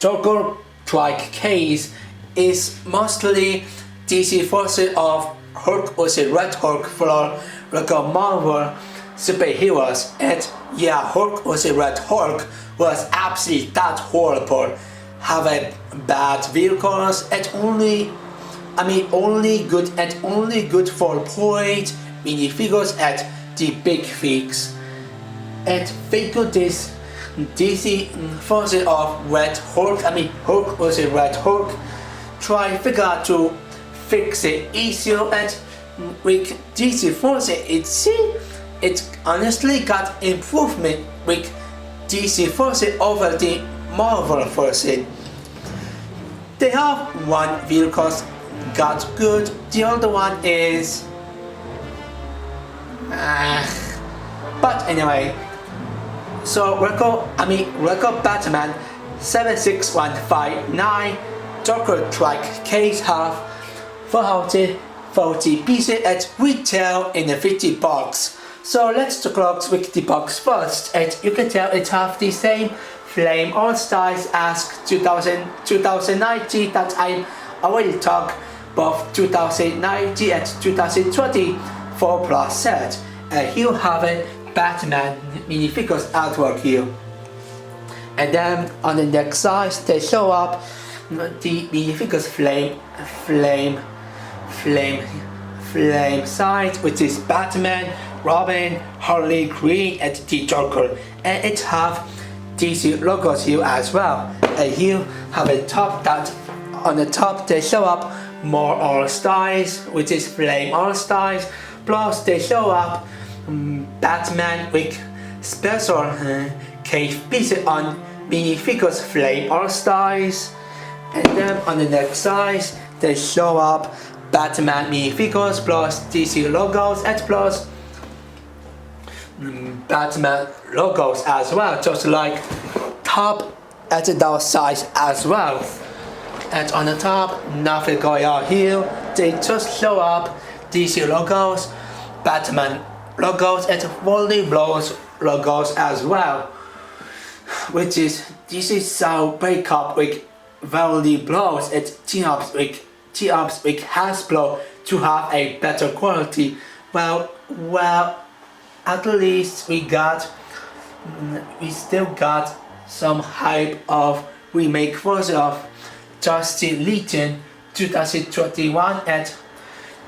Joker Trike case is mostly DC version of Hulk or the Red Hulk for like a Marvel superheroes. And yeah, Hulk or the Red Hulk was absolutely that horrible. Having bad vehicles and only good for point minifigures at the big figs. And figure this DC version of Red Hulk, Hulk was a Red Hulk, try figure to fix it easier. And with DC version it honestly got improvement with DC version over the Marvel version. They have one vehicle got good, the other one is but anyway, so record Batman 76159 Joker Trike case have 440 pieces at retail in the 50 box. So let's talk about the box first, and you can tell it have the same flame all styles as 2019 that I already talked both 2019 and 2020 4+ set. And here have a Batman minifigures artwork here. And then on the next side they show up the minifigures flame side, which is Batman, Robin, Harley Quinn and the Joker. And it have DC logos here as well. And here have a top that on the top they show up more all styles, which is flame all styles, plus they show up Batman with special cave pieces on minifigures flame all styles. And then on the next side they show up Batman minifigures plus DC logos and plus Batman logos as well, just like top at the down size as well. And on the top, nothing going on here. They just show up DC logos, Batman logos, and Warner Bros logos as well. Which is DC so break up with Warner Bros and team ups with Hasbro to have a better quality. Well, at least we still got some hype of remake version of Justice Legion 2021 and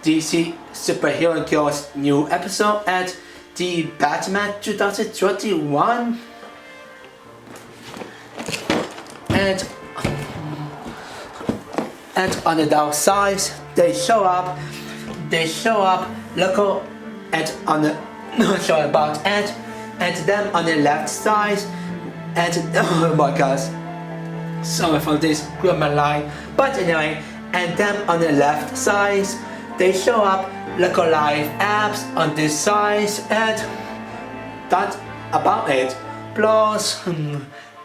DC Superhero Girls new episode and the Batman 2021. And on the downside they show up local and on the show about and then on the left side and oh my gosh, sorry for this grammar line, but anyway, and then on the left side they show up local live apps on this side and that's about it, plus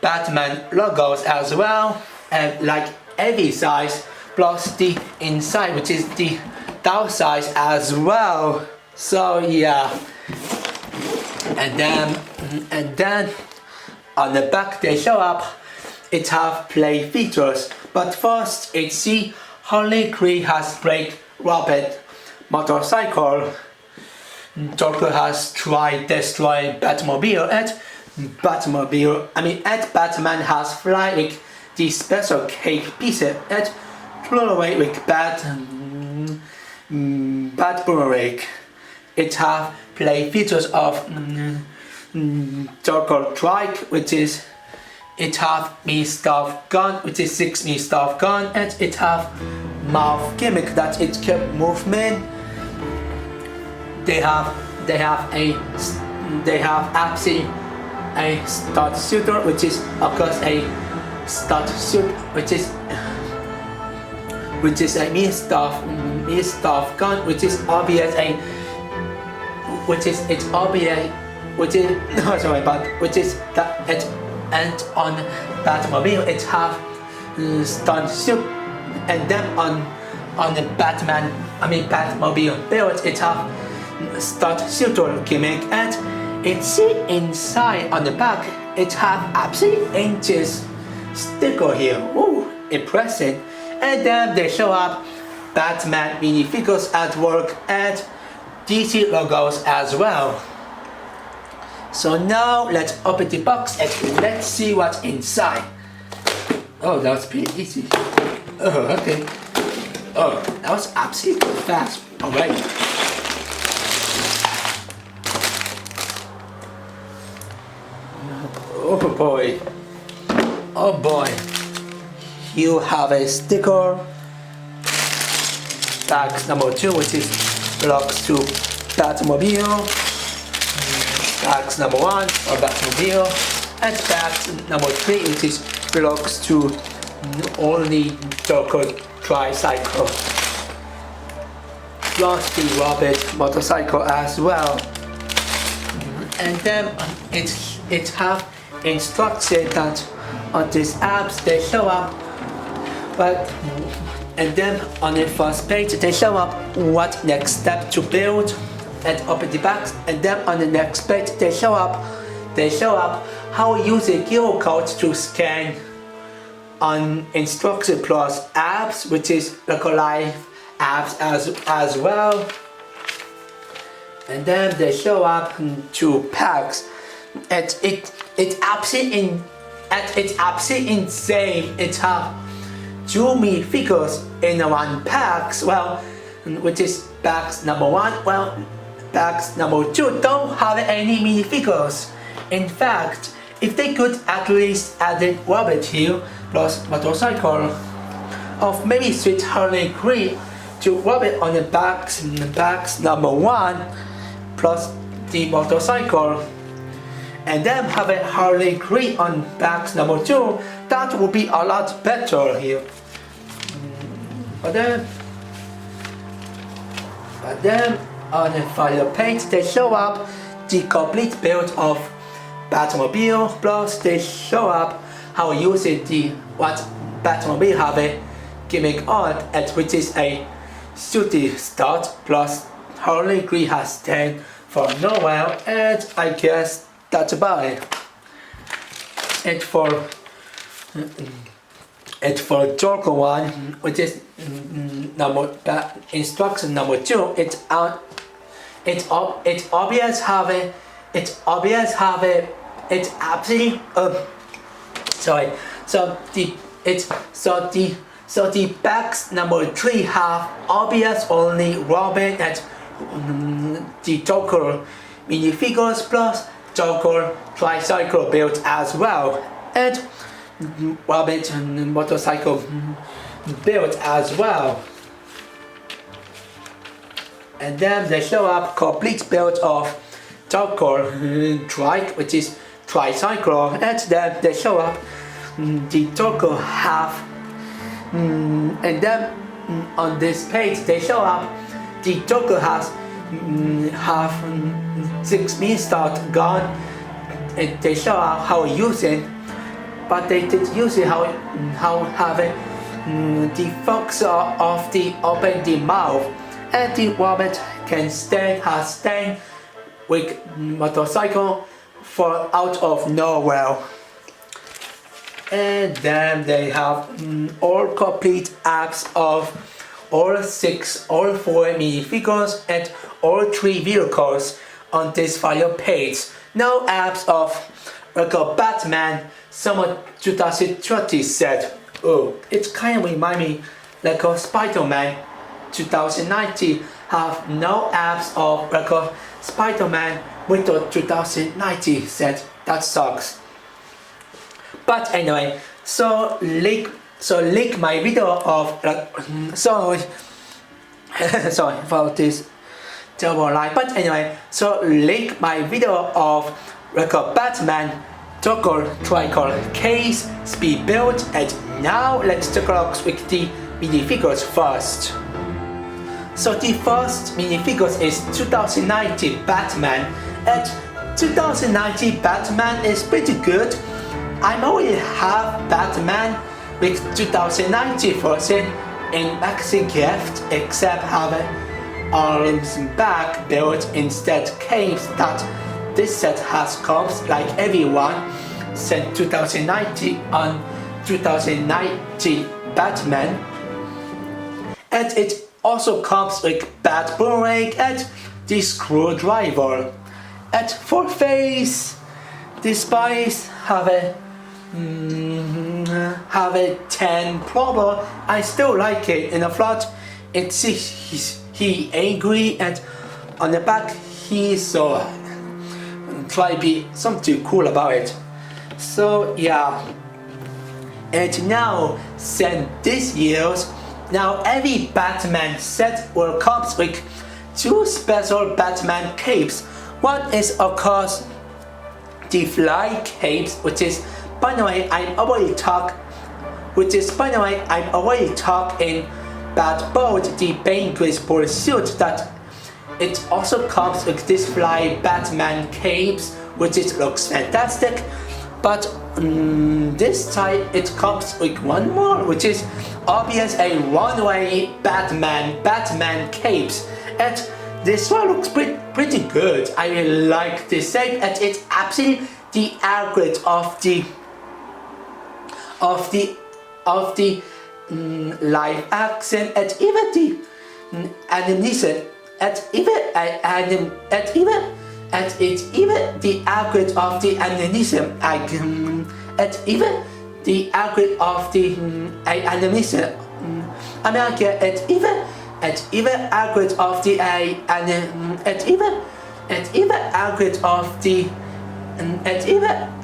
Batman logos as well, and like every size, plus the inside which is the downside as well. So yeah, and then on the back they show up it have play features, but first it's see Harley Quinn has break Robin motorcycle, Joker has tried destroy Batmobile and Batman has fly with the special cake pieces and throw away with Bat boomerang. It have play features of Joker Trike, which is it have me stuff gun, which is 6 me stuff gun, and it have mouth gimmick that it kept movement. They have actually a start shooter, which is of course a start shoot, which is a me stuff gun, which is obvious that it, and on Batmobile it have stunt shoot, and then on the Batmobile build it have stunt shooter gimmick, and it's inside on the back it have absolutely inches sticker here. Ooh, impressive. And then they show up Batman minifigures artwork and DC logos as well. So now let's open the box and let's see what's inside. Oh, that was pretty easy. Oh, okay. Oh, that was absolutely fast. Alright. Oh boy. Oh boy. You have a sticker. Box number 2, which is belongs to Batmobile. Box number 1 for Batmobile. And box number 3, which is belongs to only Joker tricycle. Plus the Robert motorcycle as well. And then it have instruction that on these apps they show up, but and then on the first page they show up what next step to build and open the box, and then on the next page they show up how use a QR code to scan on instruction plus apps, which is local life apps as well. And then they show up to packs. It's absolutely insane. It have 2 minifigures in one pack. Well, which is packs number 1. Well, packs number 2 don't have any minifigures. In fact, if they could at least add a Robert here plus motorcycle of maybe Sweet Harley Quinn to Robert on the packs number 1 plus the motorcycle, and then have a Harley Quinn on box number 2, that would be a lot better here. But then on the final page they show up the complete build of Batmobile, plus they show up how using what Batmobile have a gimmick on, and which is a shooting start, plus Harley Quinn has stand for nowhere, and I guess that's about it. And for Joker 1, which is instruction number 2, it's obvious have it's absolutely sorry. So the box number 3 have obvious only Robin and the Joker minifigures plus Joker tricycle built as well, and Robin motorcycle built as well. And then they show up complete build of Joker Trike, which is tricycle, and then they show up the Joker have, and then on this page they show up the Joker has have 6 minutes start gun, and they show up how using, but they did use it how having the fox of the open the mouth, and the Robert can stand with motorcycle for out of nowhere. And then they have all complete apps of all 4 minifigures and all 3 vehicles on this file page. No apps of like a Batman summer 2020 set. Oh, it kind of remind me like a Spider-Man 2019 have no apps of like a Spider-Man winter 2019 set. That sucks. But anyway, so link my video of sorry for this terrible lie. But anyway, so link my video of like a Batman Joker tricycle case speed build, and now let's take a look with the minifigures first. So the first minifigures is 2019 Batman, and 2019 Batman is pretty good. I already have Batman with 2019 version in Maxi gift, except having arms and back built instead case that this set has comes like everyone since 2019 on 2019 Batman, and it also comes with bat boomerang and the screwdriver. And for face, the spice have a 10 problem. I still like it. In the front, it's he angry, and on the back he's so try to be something cool about it. So yeah. And now, since this year's, now every Batman set will come with 2 special Batman capes. One is of course the fly capes, which is, by the way, I'm already talk in Bat Bolt, the Penguin's pursuit, that it also comes with this fly Batman capes, which looks fantastic. But this time it comes with one more, which is obvious a one-way Batman capes, and this one looks pretty good. I really like this shape, and it's absolutely the accurate of the live action, and even the animation, and it's even the accurate of the animation, and even the accurate of the animation. And even accurate of the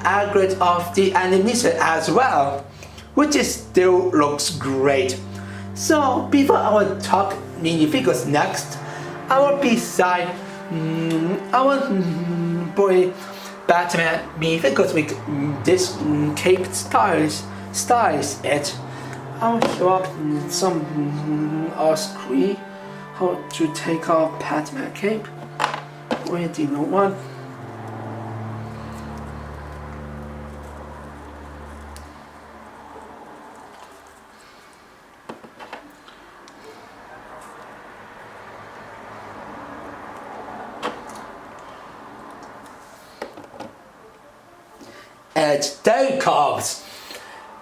accurate of the animation as well, which still looks great. So before I will talk minifigures next, I will beside our boy Batman minifigures with this cape styles, and I'll show up some screen how to take off Batman cape. Where do you know one? And there it comes.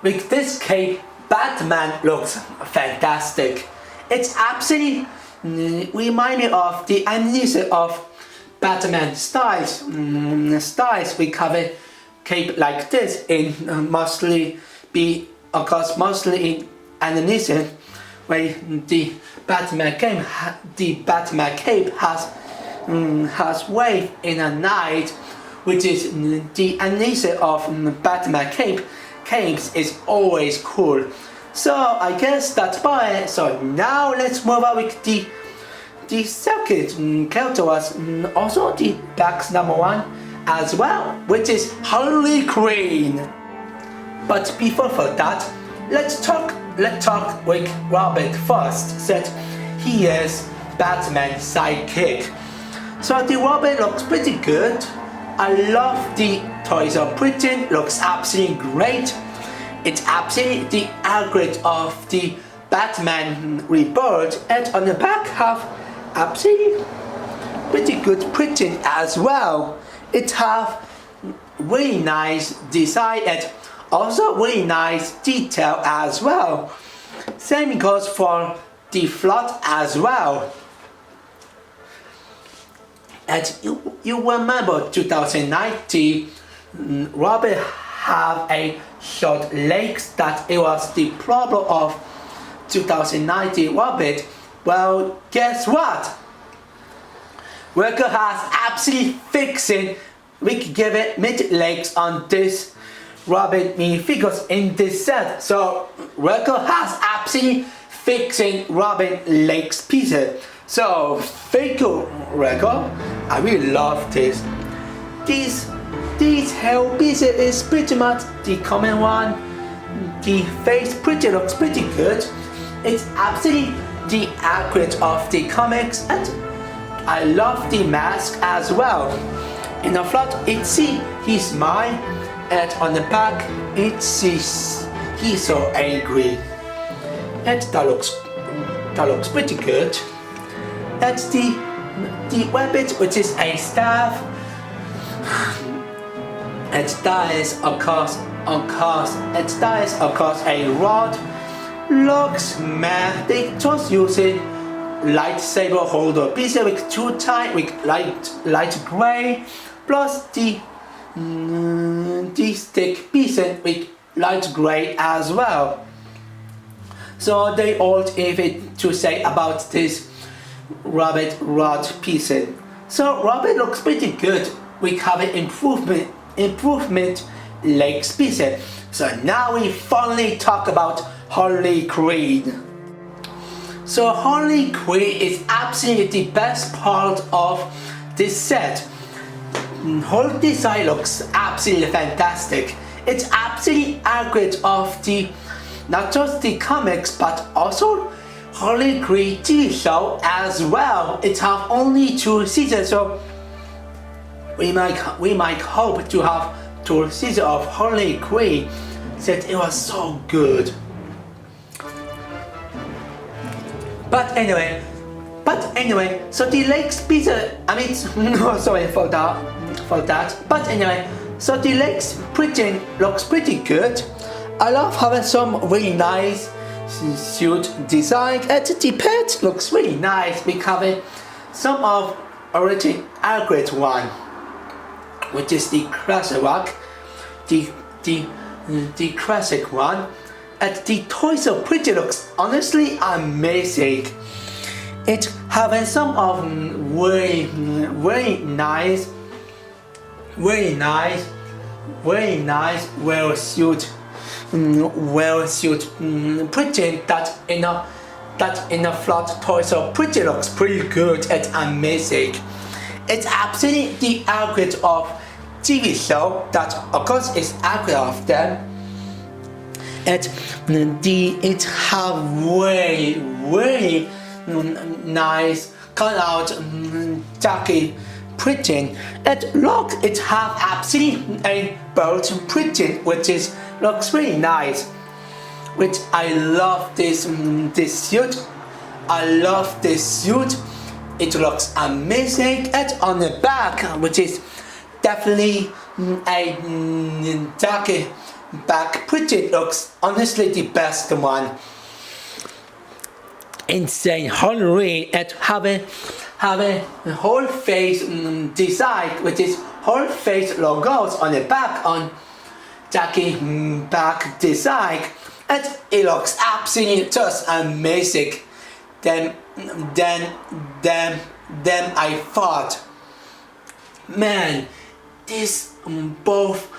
With this cape, Batman looks fantastic. It's absolutely remind me of the animation of Batman styles. We cover cape like this in mostly in animation, where the Batman cape has wave in a night, which is the animation of Batman capes is always cool. So I guess that's about it. So now let's move on with the second character, was also the Black's #1 as well, which is Harley Quinn. But before that, let's talk with Robert first, since he is Batman's sidekick. So the Robert looks pretty good. I love the toys of printing, looks absolutely great. It's absolutely the accurate of the Batman Rebirth, and on the back have absolutely pretty good printing as well. It have really nice design and also really nice detail as well. Same goes for the float as well. And you remember 2019, Robert have a short legs, that it was the problem of 2019 Robert. Well, guess what? Worker has absolutely fixing. We can give it mid legs on this Robert minifigures in this set. So Worker has absolutely fixing Robert legs pieces. So thank you, Worker. I really love this. This hair pieces is pretty much the common one. The face looks pretty good. It's absolutely the accurate of the comics, and I love the mask as well. In the front, it's he smile, and on the back, it's he's so angry. And that looks pretty good. That's the weapon, which is a staff. And that is of course across a rod. Looks man, they just using lightsaber holder piece with two type with light gray plus the stick piece with light gray as well. So they all even to say about this rabbit rod piece. So rabbit looks pretty good. We have an improvement legs piece. So now we finally talk about Harley Quinn. So Harley Quinn is absolutely the best part of this set. Her design looks absolutely fantastic. It's absolutely accurate of the not just the comics but also Harley Quinn TV show as well. It have only 2 seasons, so we might hope to have 2 seasons of Harley Quinn. That it was so good. But anyway, so the legs pizza, no, sorry for that. But anyway, so the legs printing looks pretty good. I love having some really nice suit design, and the pet looks really nice. We have some of original accurate one, which is the classic one, the classic one. And the toys are pretty looks honestly amazing. It having some of very nice well suit printing that in a flat toys are pretty looks pretty good and amazing. It's absolutely the accurate of TV show that of course is accurate of them. It have very nice cut out jacket printing. It have absolutely a bolt printing, which is looks really nice. Which I love this suit. I love this suit. It looks amazing. And on the back, which is definitely a jacket. Back printed looks honestly the best one. Insane Halloween and have a whole face design, which is whole face logos on the back on jacket back design, and it looks absolutely just amazing. Then I thought, man, this both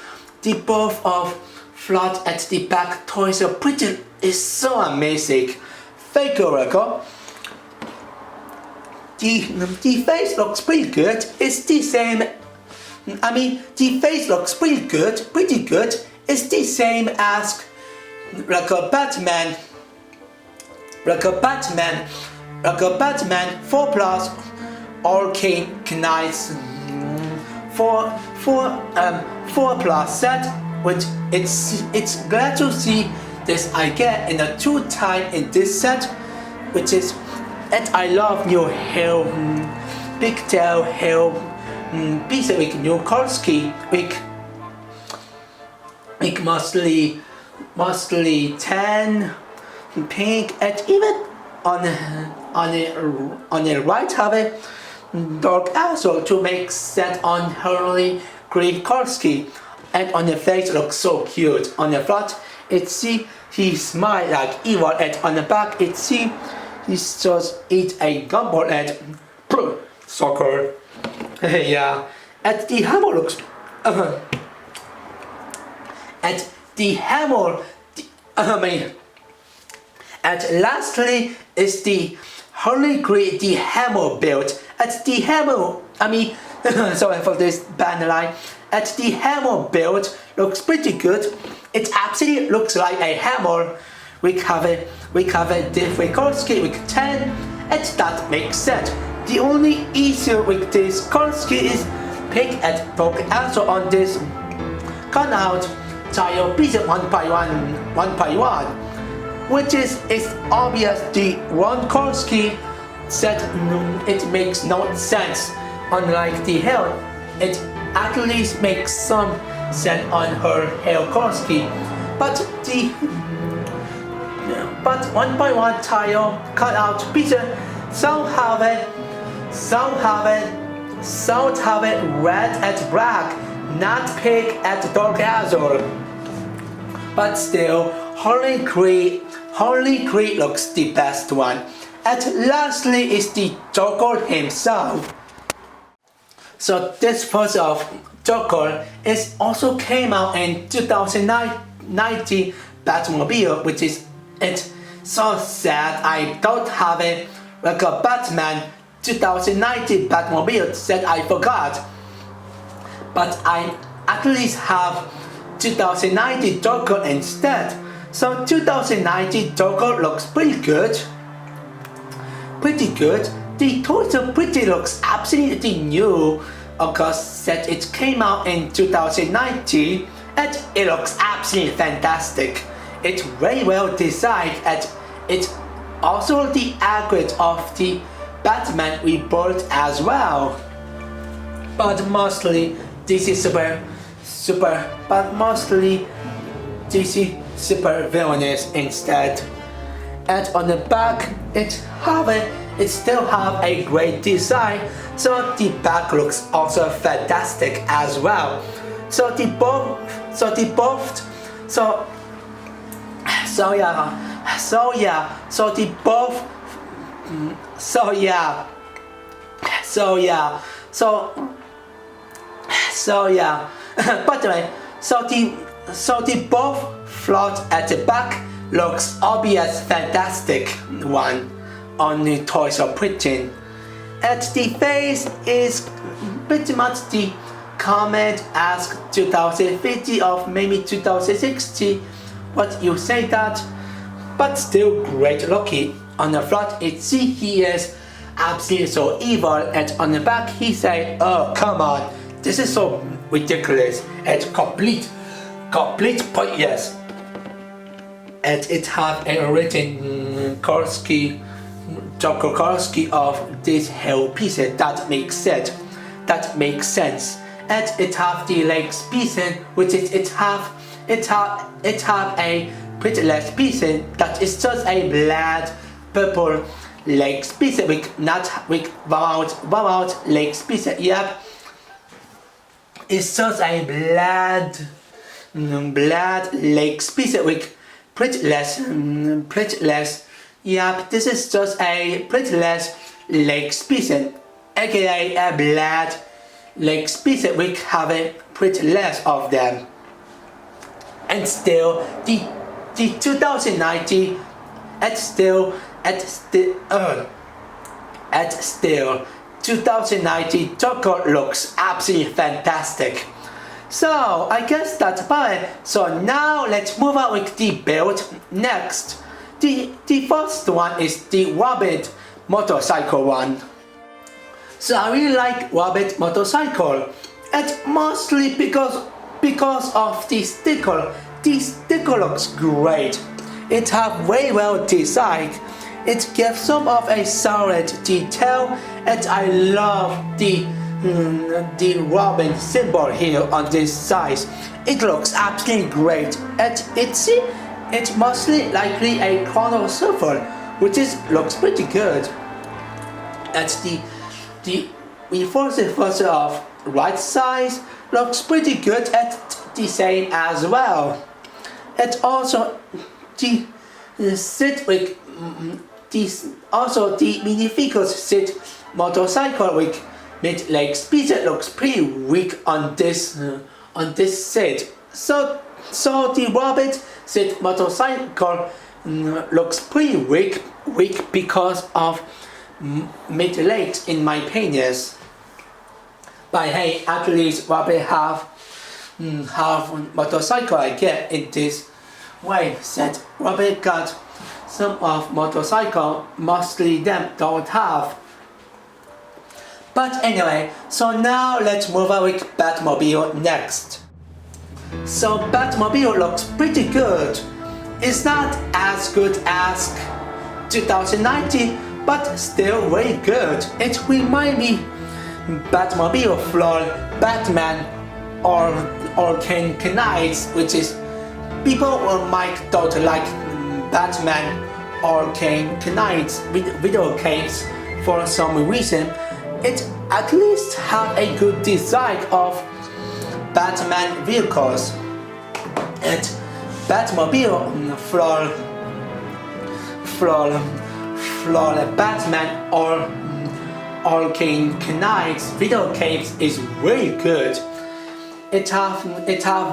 of flat at the back toys are pretty is so amazing. Figure record. The face looks pretty good. It's the same. The face looks pretty good. It's the same as like a Batman 4 plus all King Knights 4 plus set, which it's glad to see this I get in a 2 time in this set, which is, and I love new hair, pigtail hair piece with new Kolsky with mostly tan pink, and even on the right have a dark also to make set on Harley Quinn Kolsky, and on the face looks so cute. On the front it see he smile like evil, and on the back it see he just eat a gumball and soccer. Yeah, and the hammer looks and the hammer and lastly is the Harley Quinn the hammer build. At the hammer, sorry for this band line. At the hammer build looks pretty good. It absolutely looks like a hammer. We have a different color scheme with 10, and that makes sense. The only issue with this color scheme is pick and poke also on this cut out tile piece one by one, which is obvious the one color scheme set it makes no sense. Unlike the hair, it at least makes some said on her hair Korsky. But one by one tire cut out Peter. Some have it red and black, not pink and dark azure. But still, Harley Quinn looks the best one. And lastly is the Joker himself. So this version of Joker is also came out in 2019 Batmobile, which is it's so sad I don't have it like a Batman 2019 Batmobile that I forgot. But I at least have 2019 Joker instead. So 2019 Joker looks pretty good. The toy pretty looks absolutely new. Of course, that it came out in 2019 and it looks absolutely fantastic. It's very well designed and it's also the accurate of the Batman Rebirth as well. But mostly DC super villainous instead. And on the back it still have a great design, so the back looks also fantastic as well. So the both float at the back looks obvious fantastic one on the toys of printing. And the face is pretty much the Comet asked 2050 of maybe 2060, what you say that, but still great looking. On the front it see he is absolutely so evil, and on the back he say, oh come on, this is so ridiculous and complete pointless. And it have a written Joker Korsky of this whole piece that makes sense. And it have the legs piece, which is it have a pretty less piece that is just a black purple legs piece with without legs piece. Yep, it's just a black legs piece with pretty less. Yep, this is just a pretty less legs piece, aka a black legs piece. We have a pretty less of them. And still the 2019 and still 2019 Joker looks absolutely fantastic. So I guess that's about it. So now let's move on with the build next. The first one is the Rabbit motorcycle one. So I really like Rabbit motorcycle, and mostly because of the sticker. The sticker looks great. It have very well designed. It gives some of a solid detail, and I love the Robin symbol here on this side. It looks absolutely great, and it's mostly likely a chrono surfer, which looks pretty good. And the reinforced version of right side looks pretty good at the same as well. And also the minifigures sit motorcycle with mid-leg speed looks pretty weak on this set. So the Rabbit set motorcycle looks pretty weak because of mid legs in my opinion. But hey, at least Rabbit have motorcycle I get in this way. Said Rabbit got some of motorcycle, mostly them don't have. But anyway, so now let's move on with Batmobile next. So Batmobile looks pretty good. It's not as good as 2019, but still very good. It reminds me Batmobile from Batman or Knights, which is people might don't like Batman or Knights video games for some reason. It at least have a good design of Batman vehicles. And Batmobile for Batman or Knights video games is really good. It have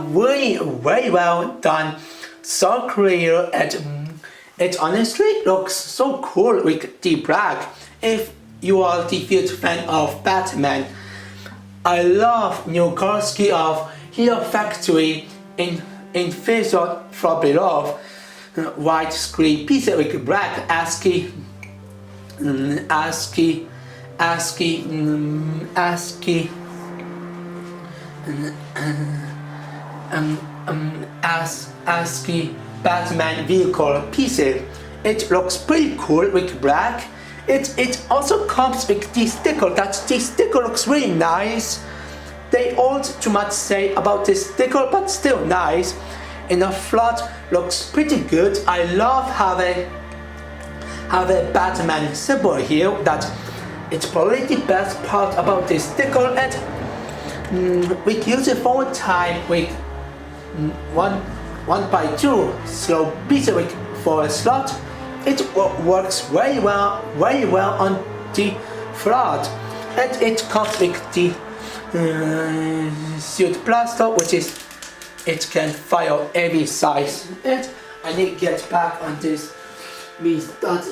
very well done, so clear, and it honestly looks so cool with the black. If you are the huge fan of Batman, I love new car scheme of Hero Factory in visual from below. White screen piece with black ASCII Batman vehicle pieces. It looks pretty cool with black. It also comes with the sticker. That the sticker looks really nice. They aren't too much to say about this sticker, but still nice. In the front looks pretty good. I love having a Batman symbol here. That it's probably the best part about this sticker. And we use it for time with 1x2 slow piece for a slot. It works very well on the front, and it comes with the suit plaster, which is it can fire every size. And I need to get back on this. Means that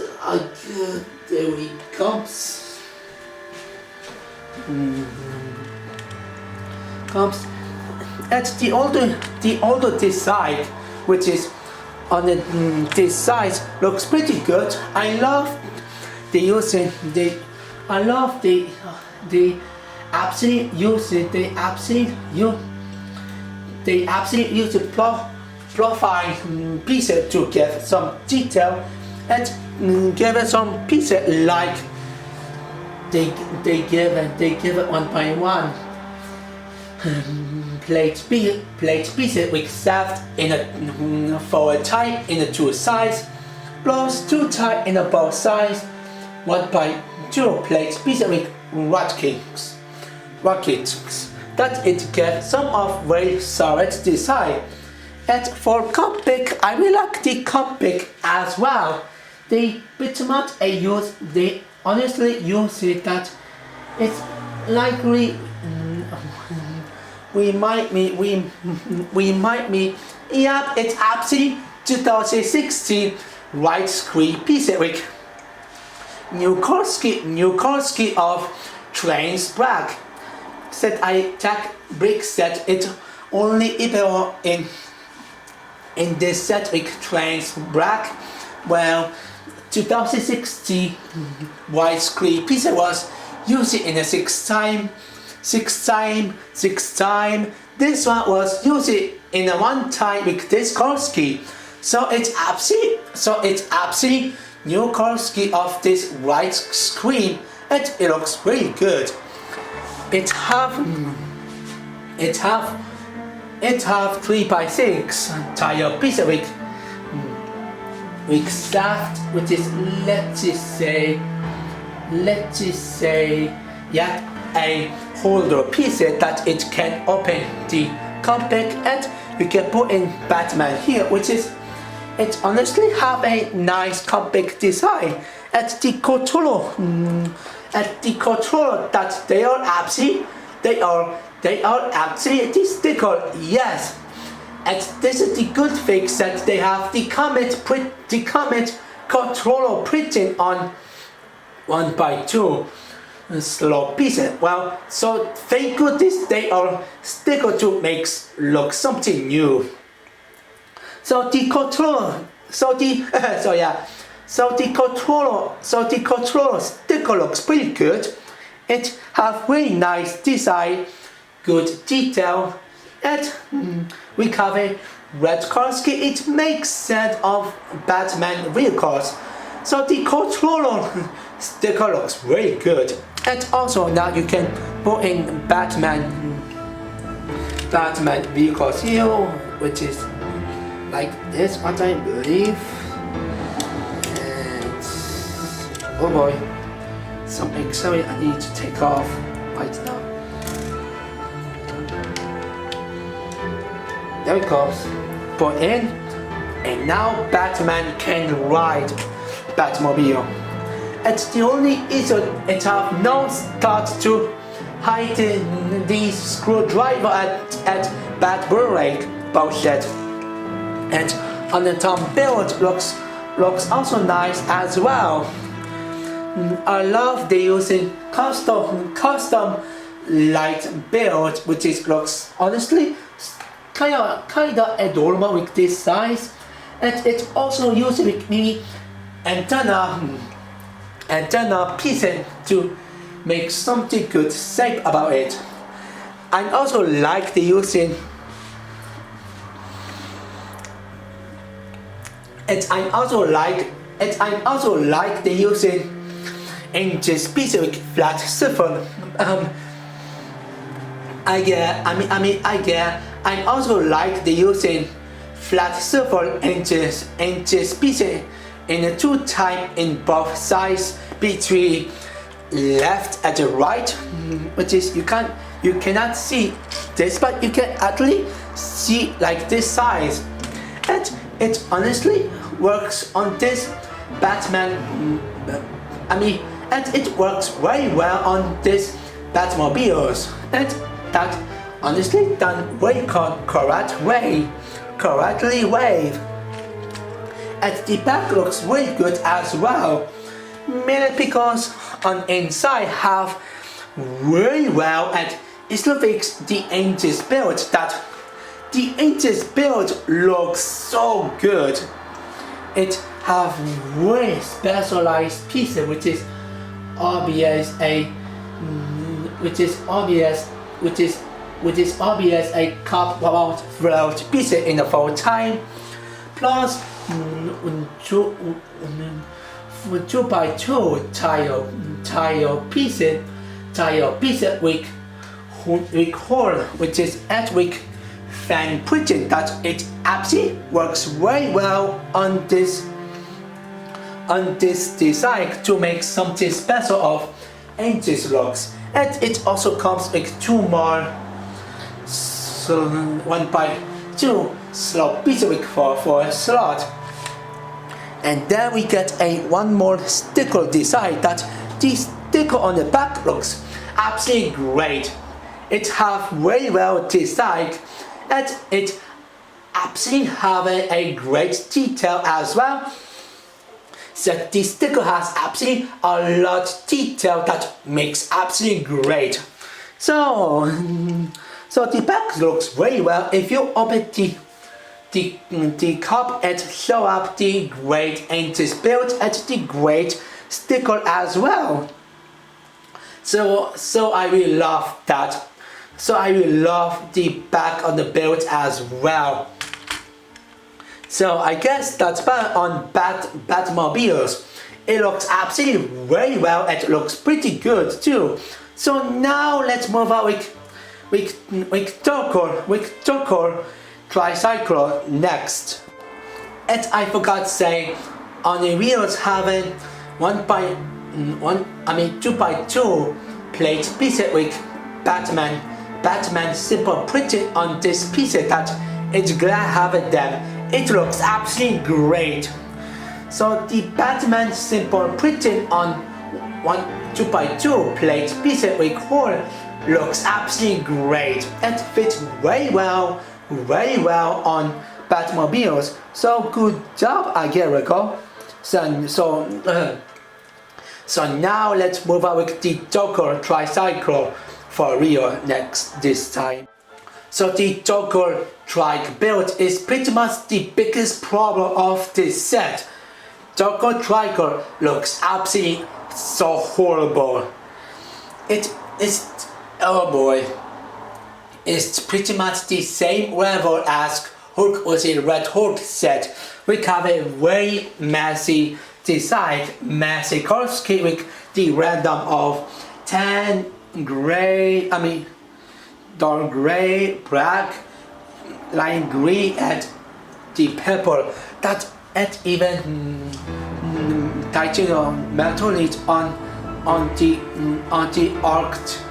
there he comes. And the older design, which is on this side, looks pretty good. I love the absolute use profile pieces to give some detail and give it some pieces like they give it one by one. Plate pieces with shaft in a forward type in the two sides, plus two type in the both sides, 1x2 plate pieces with rockets. That it gives some of very solid design. And for cockpit, I really like the cockpit as well. They pretty much they honestly use it that it's likely. We might be, yep, it's actually 2016 white screen piece with new car scheme of trains black. Set I check brick set it only available in this set with trains black. Well, 2016 white screen piece was used in a six time. This one was used in a one time with this car scheme. So it's absolutely new car scheme of this white screen, and it looks really good. It have 3x6 tire piece with shaft, which is let's just say yeah, a holder piece that it can open the cockpit, and you can put in Batman here, which is it honestly have a nice cockpit design. At the controller that they are actually the sticker, yes. And this is the good thing that they have the Comet controller printing on 1x2 slow pieces. Well, so thank goodness they are sticker to make look something new. So the controller, so the controller sticker looks pretty good. It have really nice design, good detail, and we have a red car scheme. It makes sense of Batman vehicles. So the controller sticker looks really good. And also now you can put in Batman Batman vehicle here, which is like this, what I believe. And oh boy, some accessory I need to take off right now. There it goes. Put in, and now Batman can ride Batmobile. It's the only issue, it have no start to hide the screwdriver at Batmobile bullshit. And on the top build looks also nice as well. I love the using custom light build, which is looks honestly kinda adorable with this size, and it also uses with me antenna pieces to make something good shape about it. I also like the using I also like the using into specific flat surface. I also like the using flat surface into species in a two type in both sides between left and the right, which is you cannot see this, but you can actually see like this size, and it honestly works on this Batman. And it works very well on this Batmobiles, and that honestly done very correctly way. And the back looks very good as well, mainly because on inside have very well, and it looks the engine build that the engine build looks so good. It have very specialized pieces, which is obvious a cup about float piece in the full time, plus 2x2 tile pieces with hole, which is with fan printing, that it absolutely works very well on this design to make something special of engine looks. And it also comes with two more 1x2 slot pieces for a slot. And then we get one more sticker design, that the sticker on the back looks absolutely great. It have very well designed, and it absolutely have a great detail as well. So the sticker has absolutely a lot of detail that makes absolutely great. So the back looks very well. If you open the cup and show up the great engine build and the great sticker as well. So I really love that. So I really love the back on the build as well. So I guess that's about on Batmobiles. It looks absolutely very well, and it looks pretty good too. So now let's move on with Joker tricycle next. And I forgot to say, on the wheels having 2x2 plate pieces with Batman simple printed on this piece that it's glad having them. It looks absolutely great. So the Batman simple printing on 2x2 plate piece with hole looks absolutely great and fits very well on Batmobiles. So good job, Agerico. So now let's move on with the Joker tricycle for real this time. So the Joker Trike build is pretty much the biggest problem of this set. Joker Trike looks absolutely so horrible. It is, oh boy, it's pretty much the same level as Hulk was in Red Hulk set. We have a very messy design, messy color scheme with the random of 10 gray, dark gray, black, lime green, and the purple. That and even titanium metal is on the arced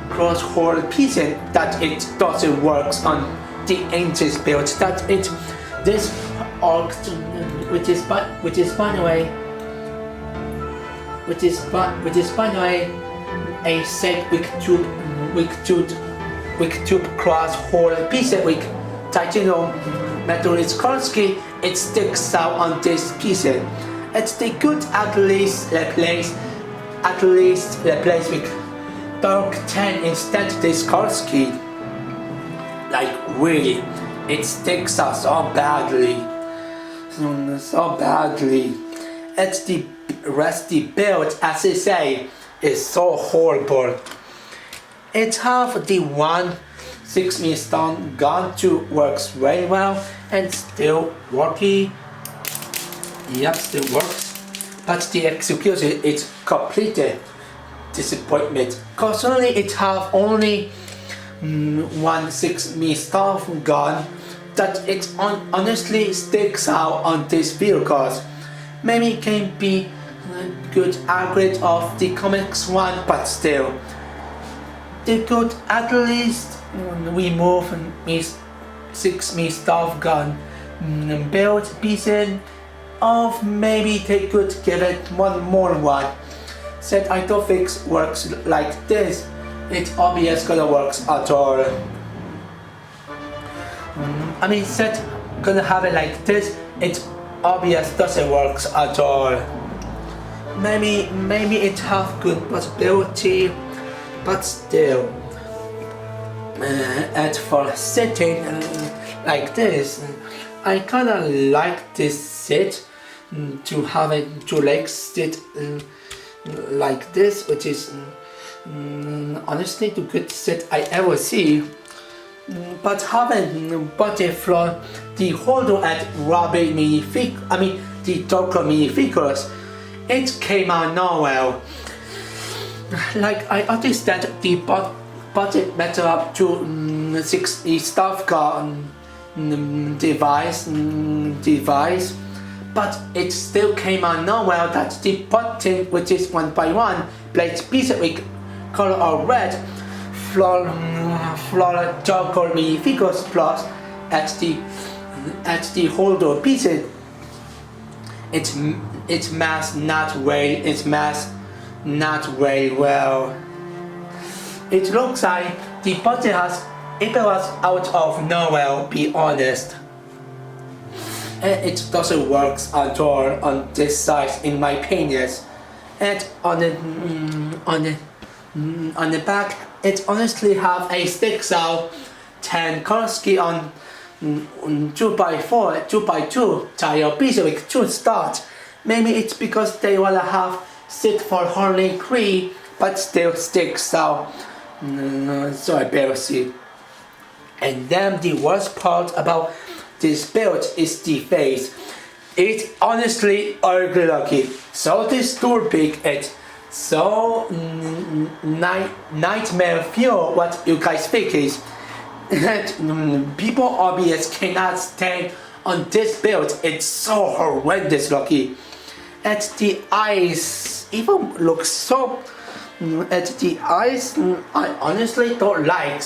cross hole pieces that it doesn't work on the ancient build. That it this arced which is by the way a set wick tube cross hole piece with titanium metal is Korsky. It sticks out on this piece. It's the good at least replace with dark tan instead this Korsky. Like really, it sticks out so badly. It's the rusty build, as I say, is so horrible. It have the 1.6mm stun gun to works very well and still working. Yep, still works. But the execution is completely disappointment. Cause only it have only 1.6mm stun gun that it honestly sticks out on this vehicles. Maybe it can be good upgrade of the comics one, but still they could at least remove 6mm staff gun build pieces of maybe they could give it one more one. Said I don't think works like this. It's obvious gonna works at all. I mean said gonna have it like this. It's obvious doesn't works at all. Maybe it have good possibility, but still. And for sitting like this, I kinda like this sit to have it to legs sit like this, which is honestly the good sit I ever see. But having body floor, the holder at Robbie the Docker minifigures, it came out nowhere. Like I understand the budget better up to 6 staff car device, but it still came out nowhere that the button, which is 1x1 plate piece with color of red, floor Docker minifigures plus at the holder pieces. It's masked not very well. It looks like the button has appeared out of nowhere, be honest. And it doesn't work at all on this size in my opinion. And on the back, it honestly have a sticks out 10 Korsky on 2x4, 2x2 tire piece with 2 starts. Maybe it's because they wanna have sit for only 3, but still sticks out. So embarrassing. And then the worst part about this build is the face. It's honestly ugly looking. So disturbing. It's so nightmare fuel. What you guys think is that people obviously cannot stand on this build. It's so horrendous looking. And the eyes even looks so. At the eyes, I honestly don't like.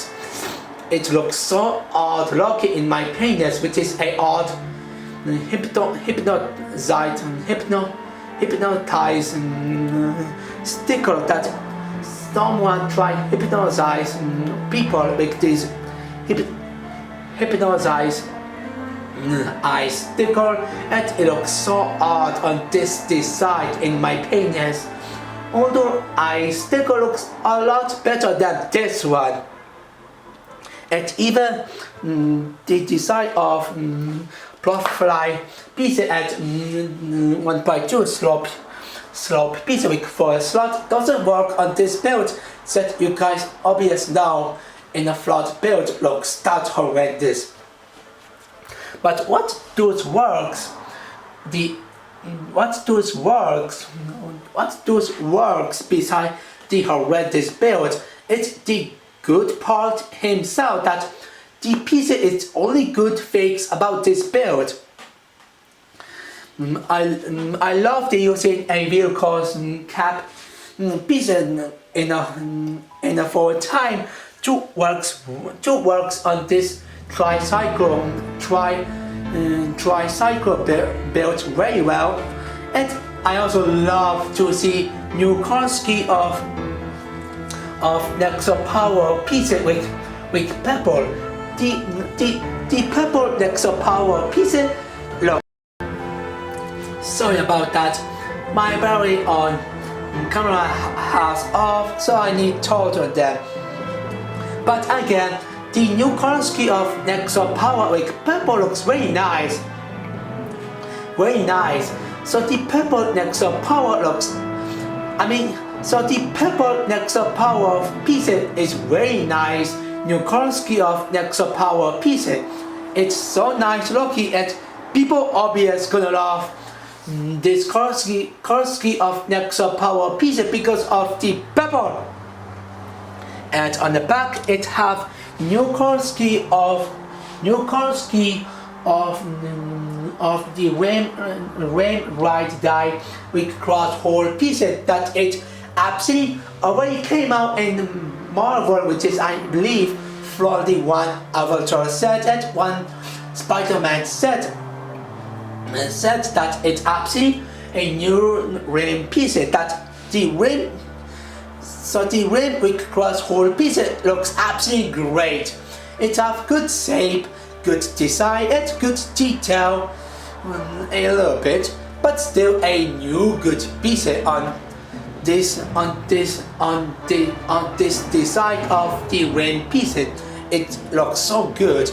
It looks so odd looking in my opinion, which is a odd hypnotized sticker that someone tried hypnotize people with this hypnotized eye sticker, and it looks so odd on this design in my opinion. Although eye sticker looks a lot better than this one. And even the design of profile piece at 1x2 slope piece with 4 slot doesn't work on this build. That you guys obvious now in a flat build looks that horrendous. But what does works beside the horrendous build? It's the good part himself that the pizza is only good things about this build. I love the using a vehicle's cap pizza in a for time to works on this tricycle built very well. And I also love to see new Karski of Nexo Power pizza with pepper. The pepper Nexo Power pizza. Look, sorry about that. My battery on camera has off, so I need to total them. But again, the new Karski of Nexo Power with pepper looks very nice. Very nice. So the pepper Nexo Power so the pepper Nexo Power pizza is very nice. New Karski of Nexo Power pizza. It's so nice looking and people obviously gonna love this Karski of Nexo Power pizza because of the pepper. And on the back it have new Karski of the rim right die with cross hole pieces that it absolutely already came out in Marvel, which is I believe for the one Avatar set and one Spider-Man set. And said that it's absolutely a new rim piece that the rim. So the rim with cross hole piece looks absolutely great. It has good shape, good design, and good detail, a little bit, but still a new good piece on this design of the rim piece. It looks so good.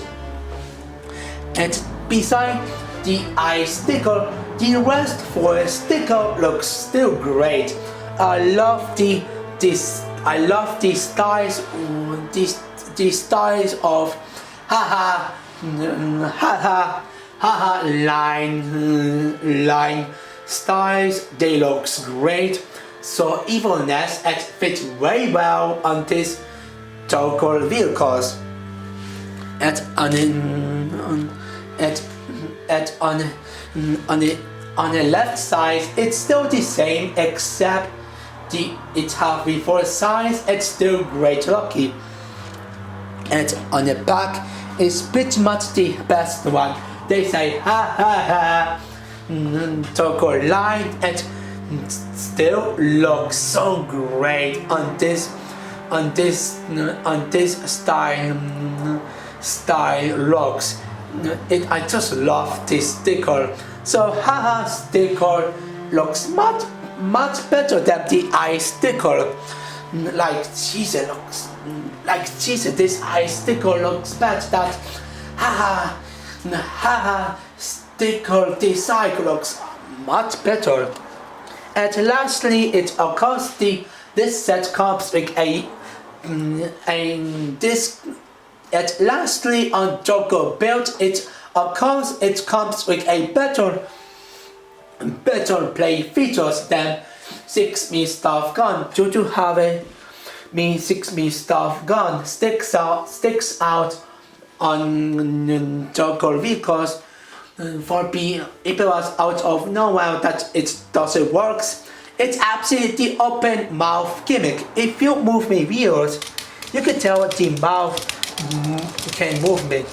And beside the eye sticker, the rest for a sticker looks still great. I love the styles, the styles of line styles. They looks great. So evilness it fits very well on this Toggle vehicles. And on the left side, it's still the same except it have before size. It's still great looking. And on the back, it's pretty much the best one. They say Toggle line and still looks so great on this style looks. I just love this sticker. So sticker looks much better than the eye sticker. Like Jesus this eye sticker looks better. That sticker design looks much better. And lastly, it occurs this set comes with a disc. And lastly, on Joker build, it comes with a better play features than 6mm staff gun. Due to have a 6mm staff gun sticks out on Joker vehicles. For being if it was out of nowhere that it doesn't works. It's absolutely open mouth gimmick. If you move me weird, you can tell the mouth can move me.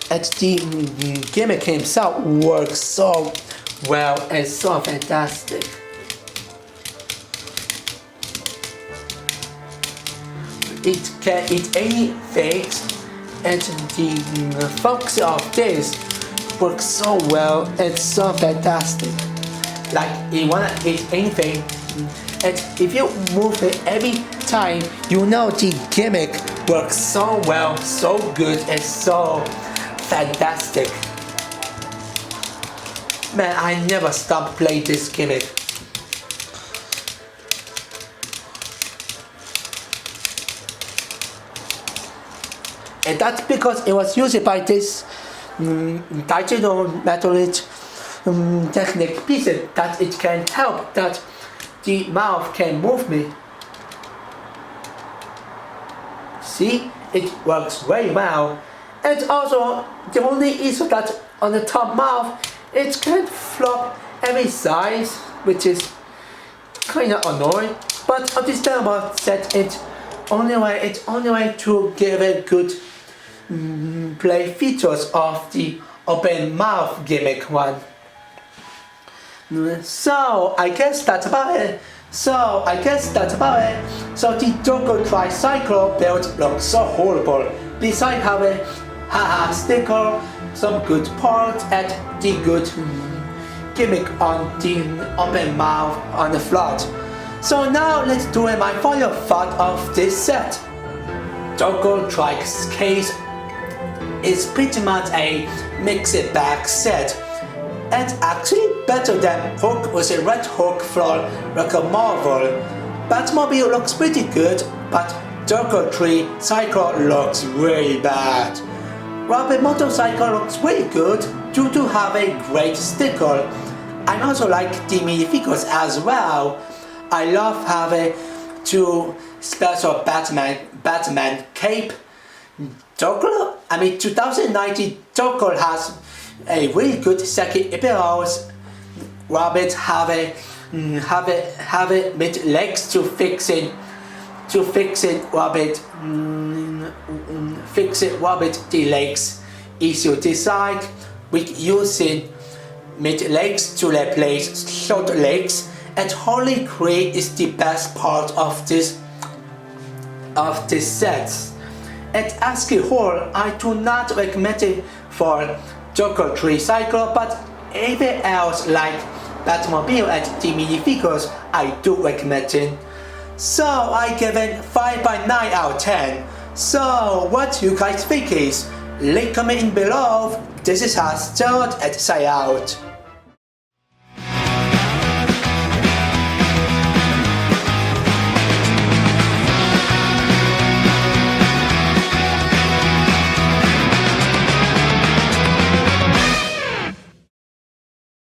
And the gimmick himself works so well and so fantastic. It can eat any things, and the function of this works so well and so fantastic. Like you wanna eat anything, and if you move it every time, you know the gimmick works so well, so good, and so fantastic. Man, I never stop playing this gimmick. And that's because it was used by this digital metallic technique piece that it can help that the mouth can move me. see, it works very well. And also, the only issue that on the top mouth, it can't flop every size, which is kind of annoying. But understandable that it's only way to give a good play features of the open mouth gimmick one. So I guess that's about it. So the Dogo Tricycle build looks so horrible. Besides having haha sticker, some good parts, and the good gimmick on the open mouth on the front. So now let's do my final thought of this set. Dogo Trike's case is pretty much a mix-it bag set. And actually better than Hook with a red hook from like a Marvel. Batmobile looks pretty good, but Dogo Tricycle looks really bad. Rabbit Motorcycle looks really good due to have a great sticker. I also like the minifigures as well. I love having two special Batman cape. 2019 Dogo has a really good second appearance. Rabbit have it with legs to fix it Rabbit the legs easy to decide with using mid legs to replace short legs, and Harley Quinn is the best part of this set. At ASCII Hall, I do not recommend it for Dogo Tricycle, but everything else like Batmobile and the minifigures I do recommend it. So I give it 5.9 out of 10. So what you guys think is? Leave comment in below. This is how start and say out.